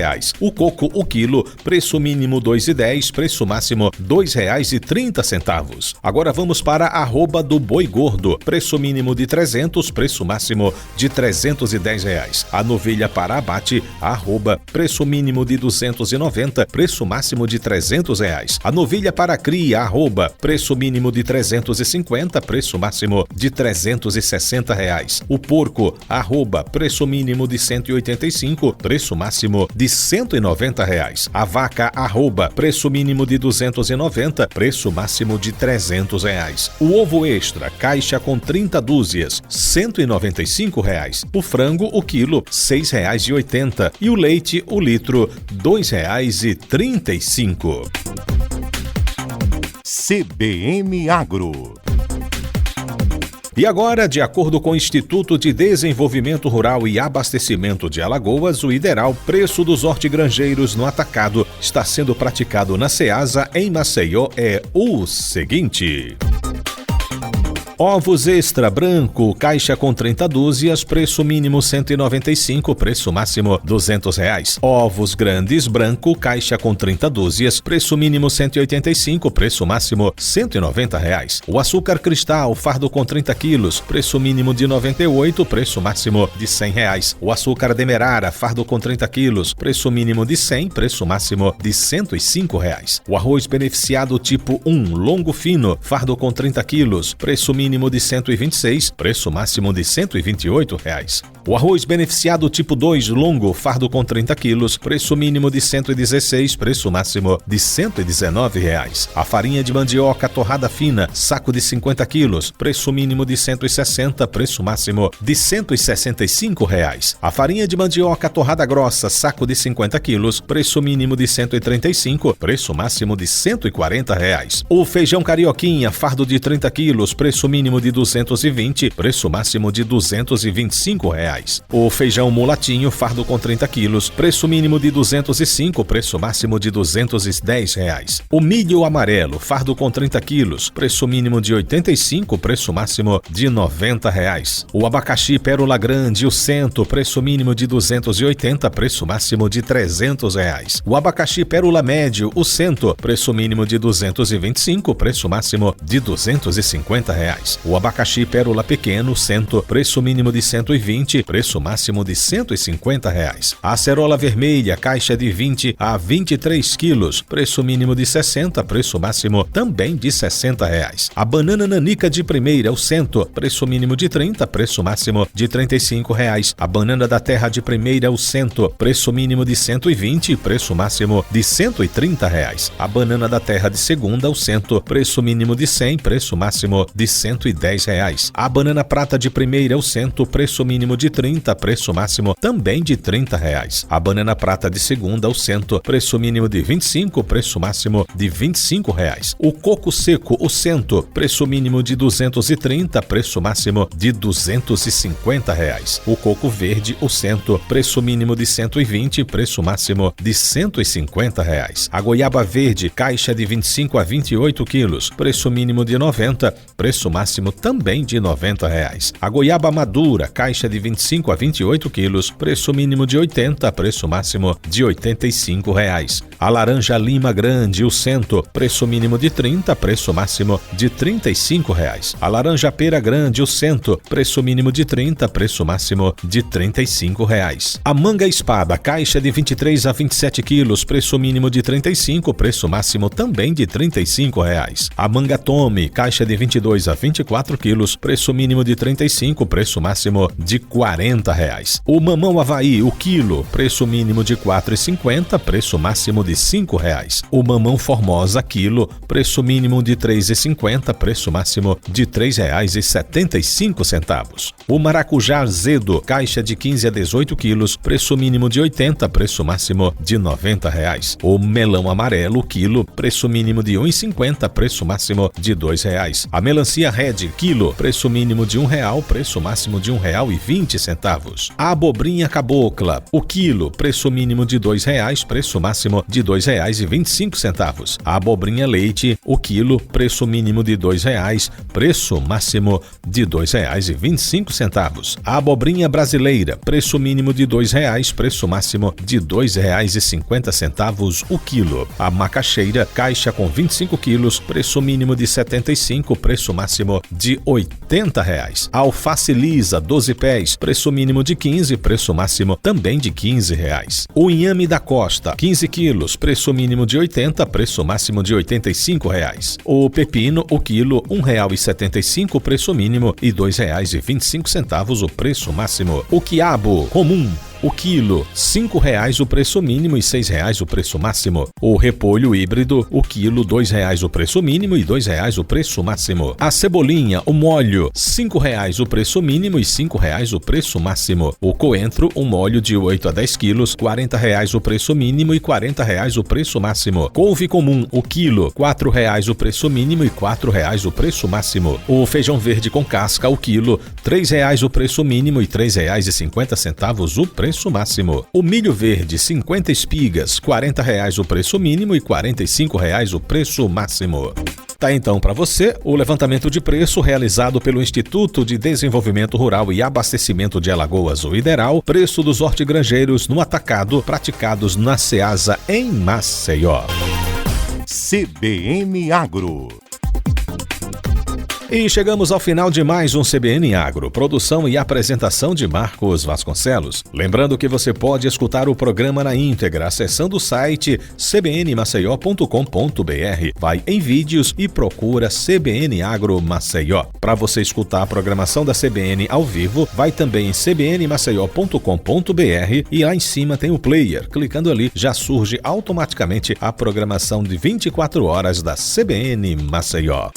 O coco, o quilo, preço mínimo R$ 2,10, preço máximo R$ 2,30. Agora vamos para a arroba do boi gordo, preço mínimo de 300, preço máximo de R$ 310. A novilha para abate, arroba, preço mínimo de R$ 290, preço máximo de R$ 300. A novilha para cria, arroba, preço mínimo de R$ 350, preço máximo de R$ 360. O porco, arroba, preço mínimo de R$ 185, preço máximo de R$ 190. A vaca, arroba, preço mínimo de R$ 290, preço máximo de R$ 300. O ovo extra, caixa com 30 dúzias, R$ 195. O frango, o quilo, R$ 6,80. E o leite, o litro, R$ 2,35. CBN Agro. E agora, de acordo com o Instituto de Desenvolvimento Rural e Abastecimento de Alagoas, o ideal preço dos hortigranjeiros no atacado está sendo praticado na Ceasa, em Maceió, é o seguinte: ovos extra branco, caixa com 30 dúzias, preço mínimo R$ 195, preço máximo R$ 200. Ovos grandes branco, caixa com 30 dúzias, preço mínimo R$ 185, preço máximo R$ 190. O açúcar cristal, fardo com 30 quilos, preço mínimo de R$ 98, preço máximo de R$ 100. O açúcar demerara, fardo com 30 quilos, preço mínimo de 100, preço máximo de R$ 105. O arroz beneficiado tipo 1, longo fino, fardo com 30 quilos, preço mínimo de 126, preço máximo de R$ 128. O arroz beneficiado tipo 2, longo, fardo com 30 quilos, preço mínimo de 116, preço máximo de R$ 119. A farinha de mandioca torrada fina, saco de 50 quilos, preço mínimo de 160, preço máximo de R$ 165. A farinha de mandioca torrada grossa, saco de 50 quilos, preço mínimo de 135, preço máximo de R$ 140. O feijão carioquinha, fardo de 30 quilos, preço mínimo de 220, preço máximo de R$ 225. O feijão mulatinho, fardo com 30 quilos, preço mínimo de 205, preço máximo de R$ 210. O milho amarelo, fardo com 30 quilos, preço mínimo de 85, preço máximo de R$ 90. O abacaxi pérola grande, o cento, preço mínimo de 280, preço máximo de R$ 300. O abacaxi pérola médio, o cento, preço mínimo de 225, preço máximo de R$ 250. O abacaxi pérola pequeno, cento, preço mínimo de 120, preço máximo de R$ 150. A acerola vermelha, caixa de 20 a 23 quilos, preço mínimo de 60, preço máximo também de R$ 60. A banana nanica de primeira, o cento, preço mínimo de 30, preço máximo de R$ 35. A banana da terra de primeira, o cento, preço mínimo de 120, preço máximo de R$ 130. A banana da terra de segunda, o cento, preço mínimo de 100, preço máximo de R$ 110. A banana prata de primeira, o cento, preço mínimo de 30, preço máximo também de R$30. A banana prata de segunda, o cento, preço mínimo de 25, preço máximo de R$25. O coco seco, o cento, preço mínimo de 230, preço máximo de R$250. O coco verde, o cento, preço mínimo de 120, preço máximo de R$150. A goiaba verde, caixa de 25 a 28 quilos, preço mínimo de 90, preço máximo também de R$90. A goiaba madura, caixa de 25 a 28 quilos, preço mínimo de 80, preço máximo de R$85. A laranja lima grande, o cento, preço mínimo de 30, preço máximo de R$35. A laranja pera grande, o cento, preço mínimo de 30, preço máximo de R$35. A manga espada, caixa de 23 a 27 quilos, preço mínimo de 35, preço máximo também de R$35. A manga tome, caixa de 22 a 24 quilos, preço mínimo de 35, preço máximo de R$40. O mamão Havaí, o quilo, preço mínimo de R$4,50, preço máximo de R$5. O mamão Formosa, quilo, preço mínimo de R$3,50, preço máximo de R$3,75. O maracujá azedo, caixa de 15 a 18 quilos, preço mínimo de R$80, preço máximo de R$90. O melão amarelo, quilo, preço mínimo de R$1,50, preço máximo de R$2. A melancia red, quilo, preço mínimo de R$1, preço máximo de R$1,20. A abobrinha cabocla, o quilo, preço mínimo de R$2, preço máximo de R$2,25. A abobrinha leite, o quilo, preço mínimo de R$2, preço máximo de R$2,25. A abobrinha brasileira, preço mínimo de R$2, preço máximo de R$2,50 o quilo. A macaxeira, caixa com 25 quilos, preço mínimo de R$75, preço máximo de R$80. A alface lisa, 12 pés, preço mínimo de R$15, preço máximo também de R$15. O inhame da costa, 15 quilos, preço mínimo de R$80, preço máximo de R$85. O pepino, o quilo, R$1,75, preço mínimo e R$2,25 o preço máximo. O quiabo comum, o quilo, R$5 o preço mínimo e R$6 o preço máximo. O repolho híbrido, o quilo, R$2 o preço mínimo e R$2 o preço máximo. A cebolinha, o molho, R$5 o preço mínimo e R$5 o preço máximo. O coentro, um molho de 8 a 10 quilos, R$40 o preço mínimo e R$40 o preço máximo. Couve comum, o quilo, R$4 o preço mínimo e R$4 o preço máximo. O feijão verde com casca, o quilo, R$3 o preço mínimo e R$3,50 o preço máximo. O milho verde, 50 espigas, R$40 o preço mínimo e R$45 o preço máximo. Tá então para você o levantamento de preço realizado pelo Instituto de Desenvolvimento Rural e Abastecimento de Alagoas, o IDERAL, preço dos hortigranjeiros no atacado praticados na Ceasa em Maceió. CBN Agro. E chegamos ao final de mais um CBN Agro, produção e apresentação de Marcos Vasconcelos. Lembrando que você pode escutar o programa na íntegra acessando o site cbnmaceió.com.br. Vai em vídeos e procura CBN Agro Maceió. Para você escutar a programação da CBN ao vivo, vai também em cbnmaceió.com.br e lá em cima tem o player. Clicando ali, já surge automaticamente a programação de 24 horas da CBN Maceió.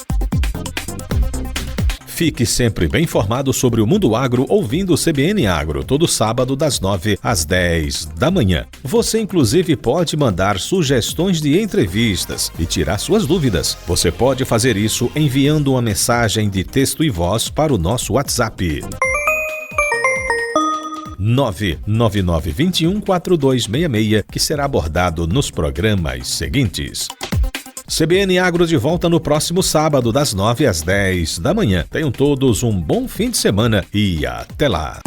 Fique sempre bem informado sobre o mundo agro ouvindo o CBN Agro, todo sábado das 9 às 10 da manhã. Você inclusive pode mandar sugestões de entrevistas e tirar suas dúvidas. Você pode fazer isso enviando uma mensagem de texto e voz para o nosso WhatsApp. 999214266, que será abordado nos programas seguintes. CBN Agro de volta no próximo sábado, das 9 às 10 da manhã. Tenham todos um bom fim de semana e até lá!